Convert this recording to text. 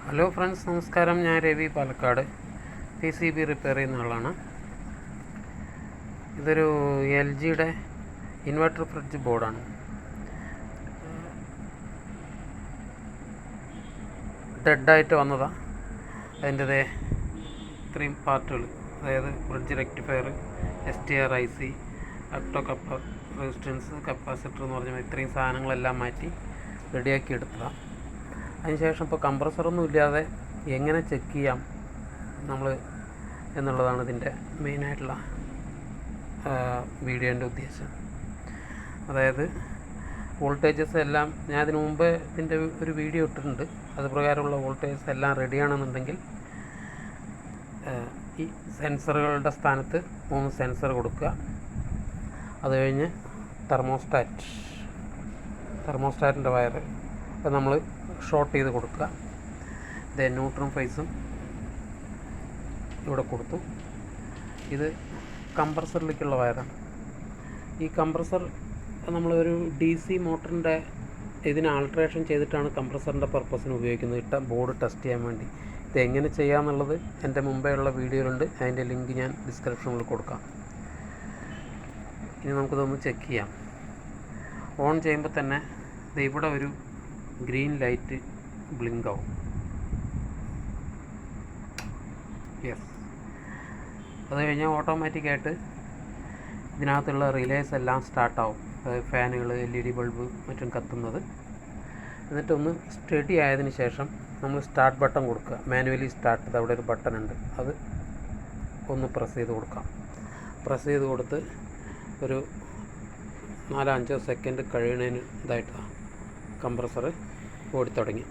Hello friends, നമസ്കാരം. ഞാൻ Ravi, Palakkad. PCB repair ചെയ്യുന്ന ആളാണ്. ഇതൊരു LGയുടെ ഇൻവെർട്ടർ ഫ്രിഡ്ജ് ബോർഡാണ്. ഡെഡായിട്ട് വന്നതാണ്. അതിൻ്റെതേ ഇത്രയും പാർട്ടുകൾ, അതായത് bridge rectifier, STR IC, optocoupler, resistance, capacitor എന്ന് പറഞ്ഞാൽ ഇത്രയും സാധനങ്ങളെല്ലാം മാറ്റി റെഡിയാക്കി എടുത്തതാണ്. അതിനുശേഷം ഇപ്പോൾ കംപ്രസറൊന്നും ഇല്ലാതെ എങ്ങനെ ചെക്ക് ചെയ്യാം നമ്മൾ എന്നുള്ളതാണ് ഇതിൻ്റെ മെയിനായിട്ടുള്ള വീഡിയോൻ്റെ ഉദ്ദേശം. അതായത് വോൾട്ടേജസ് എല്ലാം ഞാൻ അതിനു മുമ്പ് ഇതിൻ്റെ ഒരു വീഡിയോ ഇട്ടിട്ടുണ്ട്. അത് പ്രകാരമുള്ള വോൾട്ടേജസ് എല്ലാം റെഡിയാണെന്നുണ്ടെങ്കിൽ ഈ സെൻസറുകളുടെ സ്ഥാനത്ത് 3 സെൻസർ കൊടുക്കുക. അത് കഴിഞ്ഞ് തെർമോസ്റ്റാറ്റിൻ്റെ വയർ അപ്പോൾ നമ്മൾ ഷോർട്ട് ചെയ്ത് കൊടുക്കുക. ഇത് ന്യൂട്രൽ ഫേസും ഇവിടെ കൊടുത്തു. ഇത് കംപ്രസറിലേക്കുള്ള വയറാണ്. ഈ കംപ്രസർ നമ്മളൊരു DC മോട്ടറിൻ്റെ ഇതിന് ആൾട്രേഷൻ ചെയ്തിട്ടാണ് കംപ്രസറിൻ്റെ പർപ്പസിന് ഉപയോഗിക്കുന്നത്, ബോർഡ് ടെസ്റ്റ് ചെയ്യാൻ വേണ്ടി. ഇത് എങ്ങനെ ചെയ്യാമെന്നുള്ളത് എൻ്റെ മുമ്പേ ഉള്ള വീഡിയോയിലുണ്ട്. അതിൻ്റെ ലിങ്ക് ഞാൻ ഡിസ്ക്രിപ്ഷനിൽ കൊടുക്കാം. ഇനി നമുക്കിതൊന്ന് ചെക്ക് ചെയ്യാം. ഓൺ ചെയ്യുമ്പോൾ തന്നെ ഇവിടെ ഒരു ഗ്രീൻ ലൈറ്റ് ബ്ലിങ്ക് ആവും. യെസ്. അത് കഴിഞ്ഞാൽ ഓട്ടോമാറ്റിക്കായിട്ട് ഇതിനകത്തുള്ള റിലേസ് എല്ലാം സ്റ്റാർട്ടാവും. അതായത് ഫാനുകൾ, LED ബൾബ് മറ്റും കത്തുന്നത്. എന്നിട്ടൊന്ന് സ്റ്റഡി ആയതിനു ശേഷം നമ്മൾ സ്റ്റാർട്ട് ബട്ടൺ കൊടുക്കുക. മാനുവലി സ്റ്റാർട്ട്, അവിടെ ഒരു ബട്ടൺ ഉണ്ട്, അത് ഒന്ന് പ്രസ് ചെയ്ത് കൊടുക്കാം. പ്രസ് ചെയ്ത് കൊടുത്ത് ഒരു 4-5 സെക്കൻഡ് കഴിയുന്നതിന് ഇതായിട്ടാണ് കംപ്രസർ ഓടി തുടങ്ങി.